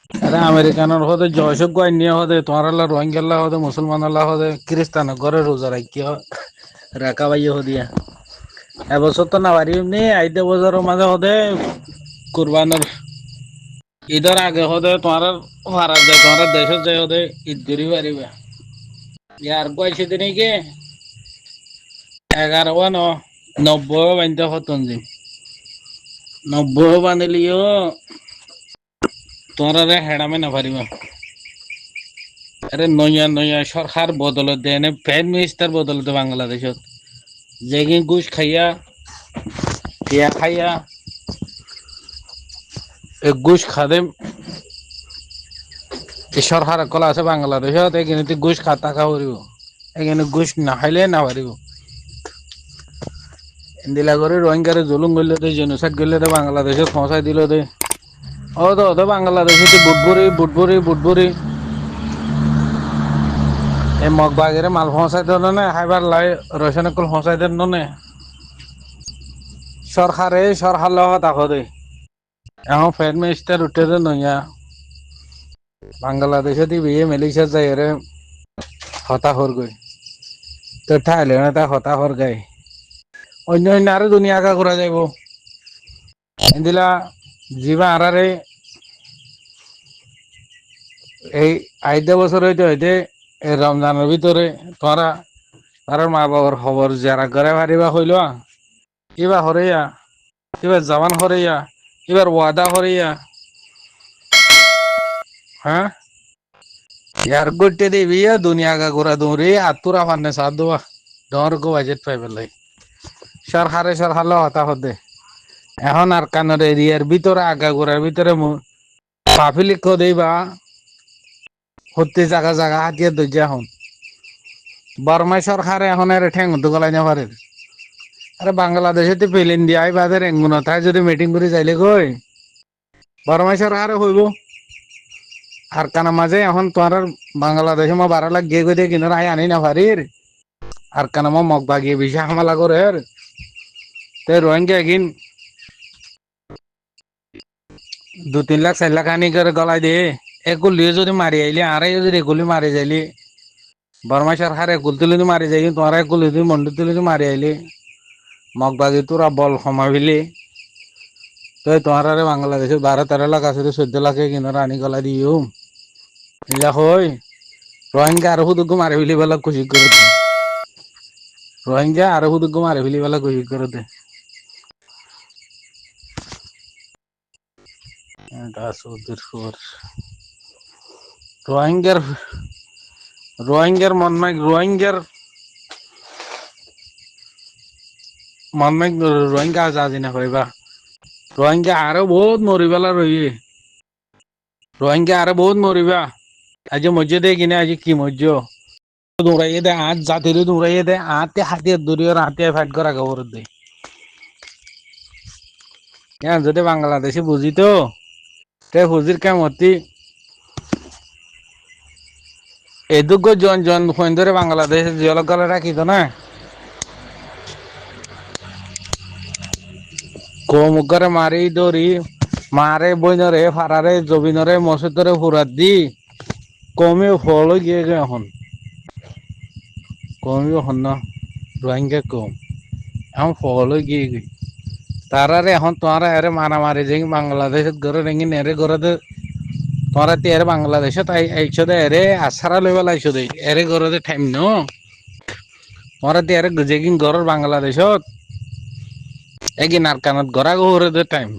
আরে আমেরিকানোর হতে জয়সব নিয়ে হতে তোমার রোহিঙ্গা হতে মুসলমান হতে খ্রিস্টান ঘরে রোজা রাখিয়া রাখা বাইয়ে হদিয়া এবছর তো না পারি এমনি আইতে বছরের মাঝে হতে কুরবানের ঈদের আগে হতে তোমার ভাড়া যায় তোমার দেশত যায় হতে ঈদ করি পারিবে ইয়ার পয়সা দিনে কি 11 ন 90 বান্ধতে হতন দিন 90 বান্ধিলিও তোমার হেডামে না পারিবা আরে নয়া নয়া সরকার বদলত দেয় না প্রাইম মিনিস্টার বদলতে বাংলাদেশত যেগিন ঘুষ খাইয়া টিয়া খাইয়া ঘুষ খাদে সরকার কলা আছে বাংলাদেশত এখানে ঘুষ খা টাকা করিব এখানে ঘুষ না খাইলে না পারিব দিলা করে রোহিঙ্গারে জুলুম করলে তো জেনোসাইড করলে তো বাংলাদেশত পৌঁছাই দিল দে তো বাংলাদেশে বুটবুরি এই মগবাগেরে মাল পৌঁছাই দেন নে খাইবার লাই রসন কল পৌঁছাই দেন নে সরকার লগত আখ দে এখন প্রাইম মিনিস্টার উঠে দে নইয়া বাংলাদেশে বিয়ে মেলিশা যায় রে হতাশর গই তো ঠাইলে না তা হতাশর গায় অন্য অন্য আরো দুনিয়া আগা করা যাইব এদিলা যিবা আরারে এই আইদা বছর হইতে এই রমজানের ভিতরে তোরা তার মা বাবার খবর যারা ঘরে পারিবা হইল কিবা হরিয়া এবার জবান হরিয়া এবার ওয়াদা হরিয়া হ্যাঁ ইয়ার গোটে দিবি দুনিয়া গা ঘোরা দৌড়ি আতুরা ফান্নে সাথ দেওয়া ডর গো বাজেট পাই পেলাই সরকারে হতা হতে এখন আর কানের এরিয়ার ভিতরে আগা ঘোরার ভিতরে পাফিলিক দেবা হতে জায়গা জায়গা হাতিয়া দইজা এখন বর্মাই সরকারে এখন আর ঠেং গলাই না পারে আরে বাংলাদেশে তো প্লেন দিয়ে আই বাজার এঙ্গুন তাই যদি মিটিং করে যাইলে কই বর্মাই সরকারে হইব আর কানা মাঝে এখন তোমার বাংলাদেশে মা 12 লাখ গিয়ে গিয়ে কিনার আই আনি না পারির আর কানা মা মগ বাগিয়ে বেশি হামলা করে তে রোহিঙ্গা গিন 2-3 লাখ 4 লাখ আনি করে গলাই দিয়ে এগুলিও যদি মারি আইলে আরে যদি এগুলি মারি যাইলি বর্মা সরকার এগুল তুলি মারি যাই তোমার এগুলি তুই মন্ডি তুলি মারি আইলি মগ বাগি তোরা বল সমাবিলি তো তোমার বাংলাদেশে 12-13 লাখ আছে 14 লাখে কিনার আনি গলাই দিও ইলা হই রোহিঙ্গা আর হুদুগু মারি ফেলি বেলা খুশি করে দে রোহিঙ্গা আর হুদুগু মারি ফেলি বেলা খুশি করে দে এটা সৌদির খবর রোহিঙ্গার মনমাই রোহিঙ্গা আজাদি না কইবা রোহিঙ্গা আরো বহুত মরিবেলা রইয়ে রোহিঙ্গা আরো বহুত মরিবা আজ মজ্জে দে কিনে আজ কি মজ্জ দৌড়াইয়ে দে আজ জাতিরে দৌড়াইয়ে দে আতে হাতিয়ার দূরিয়র হাতিয়ার ফাইট করা খবর দে যদি বাংলাদেশে বুঝিত তে হুজির কেমতি এদুগো জন ধরে বাংলাদেশে জল গলে রাখিত না কমুকরে মারি দৌড়ি মারে বইনরে ফারারে জবিনরে মসজিদরে ফুরাত দি কমে ফল গিয়ে এখন কমিও হন না রোহিঙ্গা কম এখন ফল গিয়ে তারারে এখন তোমারা এরে মারামারি যে বাংলাদেশত গড়ে রেঙ্গি নেরে গড়ে তোরা তে বাংলাদেশত আইছো দে এরে আছারা লইবা লাইছো দে এরে গড়ে ঠাইম ন তোরা তে এরে যেগিন গড়র বাংলাদেশত এগিন আর কানত গড়া গড়ে দে টাইম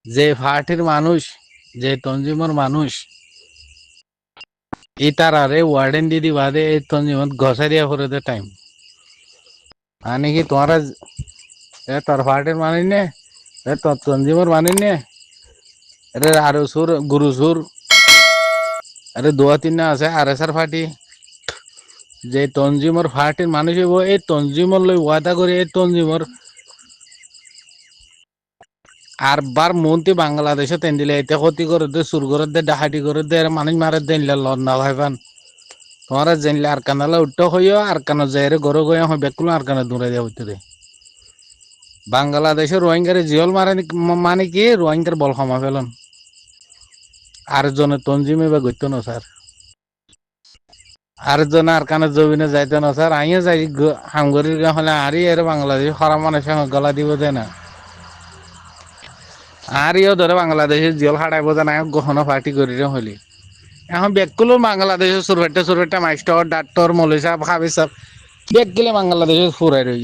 যে পার্টির মানুষ যে তঞ্জিমর মানুষ ই তারারে ওয়ার্ডেন দিদি বাদে এই তঞ্জিমত ঘষারিয়া করে দে টাইম মানে কি তোরা তোর পার্টির মানি নে তোর তঞ্জিমর মানি নে আরে আরো সুর গুরু সুর আরে 2-3 না আছে আর এসার ফাটি যে তঞ্জিমর ফাটির মানুষ এই তঞ্জিমর লই ওয়াদা করে এই তঞ্জিমর আর বার মন্ত্রী বাংলাদেশে তেন দিলে এতে ক্ষতি করে দে সুর করে দে ডাহাটি করে দে মানুষ মারে দেন লন না ভাইবান তোমারা জানলে আর কানালা উঠতে হইও আর কানা যাইরে গরো গয়া হয় বেকুল আর কানা দূরে দেওয়া হইতে বাংলাদেশের রোহিঙ্গারে জিয়ল মারে মানে কি রোহিঙ্গার বল ক্ষমা ফেলন আরেকজনের তঞ্জিমে বা গইতো না স্যার আরেকজন আর কানে জমিনে যাইতো না স্যার আইও যাই হামগরির হলে আরই এর বাংলাদেশ খরা মানুষের গলা দিব দে না আরইও ধরে বাংলাদেশের জিয়ল হাড়াইব জানা গহনা পার্টি করি হলি এখন বেগগুলো বাংলাদেশের সুরভেট্টা মাইস্টর ডাক্তর মৌলী সাহেব হাবিজ সাহেব বেগ গেলে বাংলাদেশের ফুরাই রই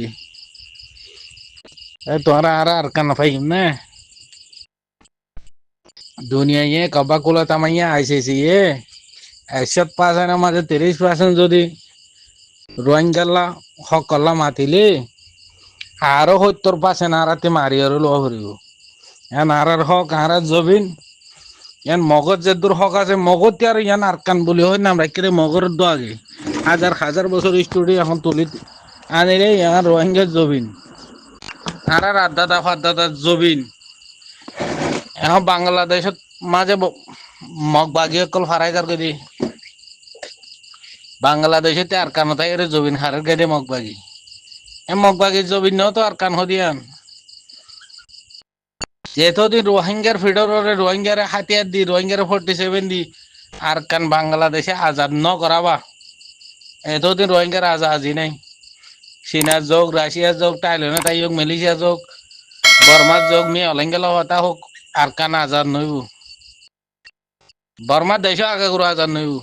তোরা আর কান পাইম না দুনিয়ায় কবা কুলা তামাইয়া আইসেছি 100% মাঝে 30% যদি রোহিঙ্গালা সকল্লা মাতিলে আরো 70% আরাতে মারি আর লো হরিব এন আর হক আর জবিন এন মগজ যে দূর হক আছে মগজ আর ইয়ান আরকান বলি হয় নাম রাখলে মগর দো আগে হাজার হাজার বছর স্টুডি এখন তুলি আনিলে ইয়ান রোহিঙ্গা জবিন আর আদাদা ফাদাদা জবিন এখন বাংলাদেশত মাঝে মগ বাগি অকল ফারাই যার গদি বাংলাদেশে আর কান তাই জবিন হারের গেদে মগবাগি মগবাগি জবিন ন তো আর কান হদিয়ান যেতদিন রোহিঙ্গার ফিডরে রোহিঙ্গারে হাতিয়ার দি রোহিঙ্গারে 47 দি আর কান বাংলাদেশে আজাদ ন করাবা এতদিন রোহিঙ্গার আজাদি নাই চীনার যোগ রাশিয়ার যোগ থাইল্যান্ড তাই হোক মালয়েশিয়া যোগ বর্মার যোগ মি অলঙ্গেলা হতা হোক আর কান আজাদ নইব বর্মার দেশ আগে গুরু আজাদ নইব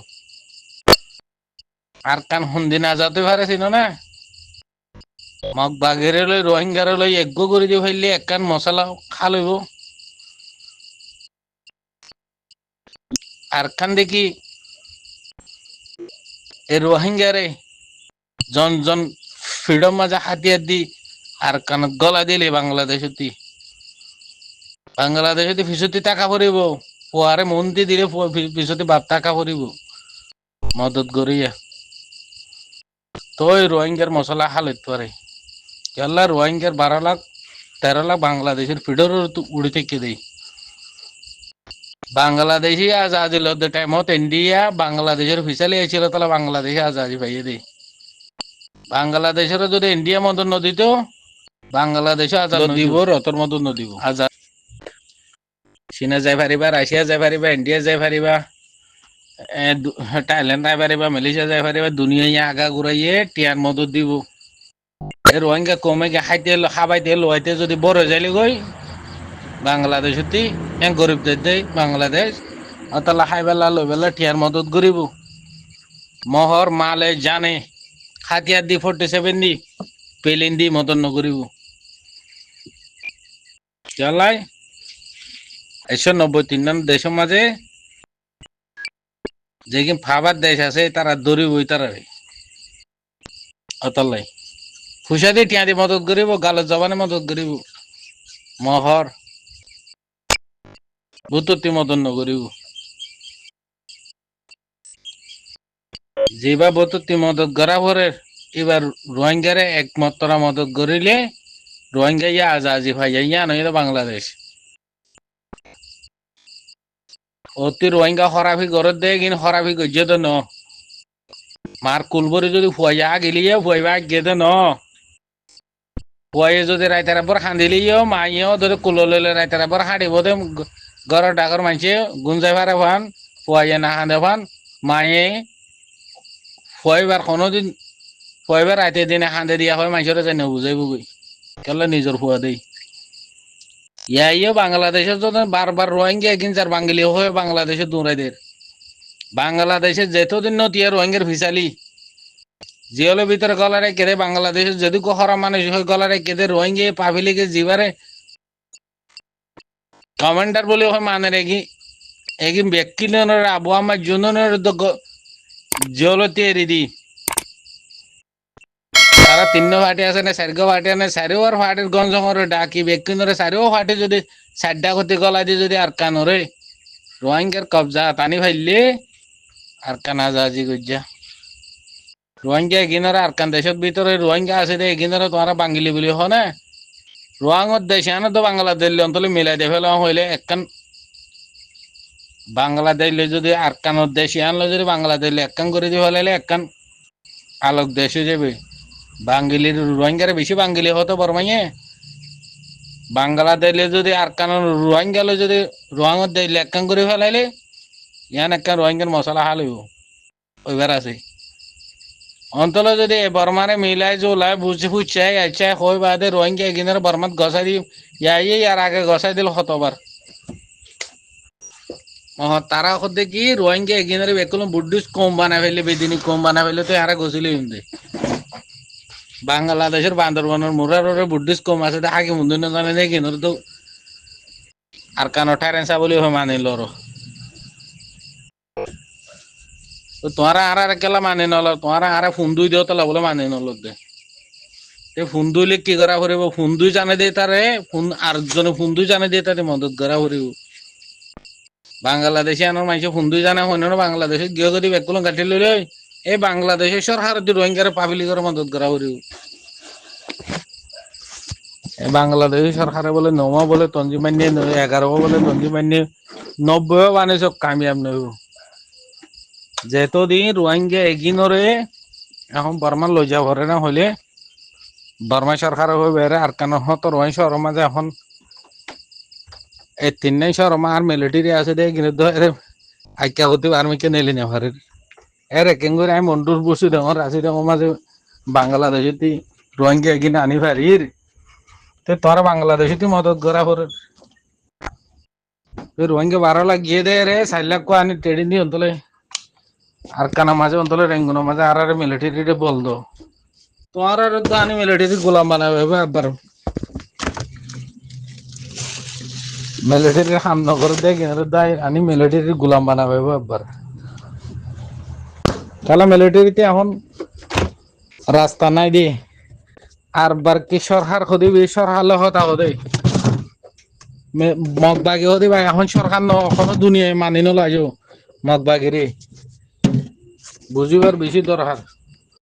আর কান হুন্দিন আজাদ পারে ছিল না মগ বাঘেরে লই রোহিঙ্গারে লই একগো করে দি ফেললে একখান মশলা খা লইব আর খান দেখি এই রোহিঙ্গারে জন জন ফ্রিডম মাঝে হাতিয়ার দি আর কান গলা দিলে বাংলাদেশতি ফিসতি টাকা পড়িব পোয়ারে মন্ত্রী দিলে ফিসতি বাপ টাকা পড়িব মদত করিয়া তোই রোহিঙ্গার মশলা হালত পারে কেলা রোহিঙ্গার 12 লাখ 13 লাখ বাংলাদেশের ফিডর উড়ি থেকে দেই বাংলাদেশি আজাদি লদ্দ টাইমত ইন্ডিয়া বাংলাদেশের ফিসালি আইছিল তাহলে বাংলাদেশে আজাদি পাইয়ে দেই বাংলাদেশের যদি ইন্ডিয়া মদত নদিত বাংলাদেশে আজাদ দিব রতর মদত নদিব আজাদ চীনা যাই পারিবা রাশিয়া যাই পারিবা ইন্ডিয়া যাই পারিবা থাইল্যান্ড যাই পারিবা মালয়েশিয়া যাই পারিবা দুনিয়া আগা ঘুরাইয়ে টিয়ার মদত দিব এই রোহিঙ্গা কমে গে খাইতে খাবাইতে লোয়াইতে যদি বড় যাইলে গই বাংলাদেশতি গরিব দেই বাংলাদেশ অতলা খাইবেলা লইবেলা টিয়ার মদত করিব মহর মালে জানে হাতিয়ার দি 47 দি পেলিন দি মদত নকরিব চালাই 193 দেশের মাঝে যে ফাবার দেশ আছে তারা দৌড়িব তারা অতলাই খুশা দিয়ে টিয়া দিয়ে মদত করিব গালত জবানে মদত করিব মহর বুততি মদত নকরিব যেবা বুততি মদত করা পরে এবার রোহিঙ্গারে একমাত্র মদত করিলে রোহিঙ্গা ইয়া আজাদি ভাই ইয়া নইলে বাংলাদেশ অতি রোহিঙ্গা হরাফি গরত দেয় কিন্তু হরাফি গজ্জে তো ন মার কুলবরি যদি ফুয়াইয়া গেলিয়ে ফুয়াইবা গেদে ন ফুয়াইয়ে যদি রাইতারা পর খান্দিলিও মাইও ধরে কুলো লইলে রাইতারা পর হাঁটিব দে ঘরের ডাকর মানছে গুঞ্জাই ফারে ফান ফুয়াইয়ে না খান্দে ফান মায়ে ফুয়াইবার কোনোদিন ফুয়াইবার রাইতে দিনে খান্দে দিয়া হয় মানুষের যাই নবুঝাই বুঝি কেলে নিজের ফুয়া দেই ইয়াইও বাংলাদেশের জন্য বারবার রোহিঙ্গা এগিনজার বাঙালি হয়ে বাংলাদেশে দৌড়াইদের বাংলাদেশে যেতদিন নতিয়া রোহিঙ্গার ফিসালি জিওলের ভিতরে গলারে কেঁদে বাংলাদেশে যদি হরা মানুষ হয়ে গলারে কেঁদে রোহিঙ্গা পাভিলিকে জিবারে কমান্ডার বলে হয় মানে রেগি এগিন ব্যক্তি আবু আমার জন্য জিওলতে এরি দি তারা 3 ফাটি আছে না 4 ফাটি আছে 4 ফাটির গঞ্জমরে ডাকি ব্যক্তি নরে 4 ফাটি যদি 4টা গতি গলা দিয়ে যদি আর কানরে রোহিঙ্গার কবজা টানি ফাইলে আর কানা জাজি গজ্জা রোহিঙ্গা এগিনরে আর কান দেশের ভিতরে রোহিঙ্গা আছে দে এগিনরে তোমারা বাঙালি বলি হ না রোহিঙ্গার দেশে আনো তো বাংলাদেশ অন্তলে মিলাই দে ফেলা হইলে একখান বাংলাদেশ যদি আর কানোর দেশে আনলে যদি বাংলাদেশ একখান করে দিয়ে ফেলাইলে একখান আলোক দেশে যাবে বাঙালির রোহিঙ্গারে বেশি বাঙালি হতো বর্মাইয়ে বাংলাদেশে যদি আর কানোর রোহিঙ্গালে যদি রোহিঙ্গার দেশ একখান করে ফেলাইলে ইয়ান একটা রোহিঙ্গার মশলা হাল হইব ওইবার আছে অন্তল যদি বর্মারে মিলাই জোলাই বুঝে বুঝছে আচ্ছা কই বাদে রোহিঙ্গা এগিনের বর্মাত গসাই দি ইয়াই আর আগে গসাই দিল কতবার তারা হতে কি রোহিঙ্গা এগিনের বেকুলম বুড্ডিস কম বানাই ফেললে বেদিনী কম বানাই ফেললে তো এরা গছিলি হিন্দে বাংলাদেশের বান্দরবানের মুরার বুড্ডিস কম আছে আগে মুন্দে না জানে দেখি তো আর কানো ঠারেন্সা বলি মানিল তো তোমারা আর কেলা মানি নল তোমারা আর ফোন দুই দিও তালা বলে মানি নল দে ফোন দুইলে কি করা করিব ফোন দুই জানে দিয়ে তারে ফোন আর জনে ফোন দুই জানে দিয়ে তারে মদত করা করিব বাংলাদেশে আনার মানুষ ফোন দুই জানে হইন বাংলাদেশে গিয়ে যদি বেকুল গাঠি লইলে এই বাংলাদেশের সরকার রোহিঙ্গার পাবলিকের মদত করা করিব বাংলাদেশী সরকারে বলে নমা বলে তঞ্জিমান্যে 11 বলে তঞ্জিমান্যে 90 বানিয়ে সব কামিয়াব নইব যেতদিন রোহিঙ্গা এগিনরে এখন বর্মা লৈ যাব পারে না হলে বর্মা সরকার হয়ে বেড়ে আর কেন হতো রোহিঙ্গা শহরের মাঝে এখন এই তিনটাই শহর আর মিলিটারি আছে দে কিন্তু আইকা হতে আর্মিকে নেলি না পারে এর একেন করে আমি মন্ডুর বসু ডাঙর আছি ডাঙর মাঝে বাংলাদেশে রোহিঙ্গা এগিনে আনি পারির তে তোরা বাংলাদেশে মদত করা পরে রোহিঙ্গা 12 লাখ গিয়ে দেয় রে 4 লাখ আনি টেড়ি নি অন্তলে আর কানা মাঝে অন্তলে রেঙ্গুনো মাঝে আর মিলিটারি বল দো তোমার আর তো আনি মিলিটারি গোলাম বানাবে একবার মিলিটারি হামলা করে দেয় কিনারে দায় আনি মিলিটারি গোলাম বানাবে একবার তাহলে মিলিটারিতে এখন রাস্তা নাই দিয়ে আর বার কি সরকার খুদি সরকার হতা হদে মগবাগি হদি ভাই এখন সরকার কোনো দুনিয়ায় মানি নলাইও মগবাগিরে বুঝিবার বেশি দরকার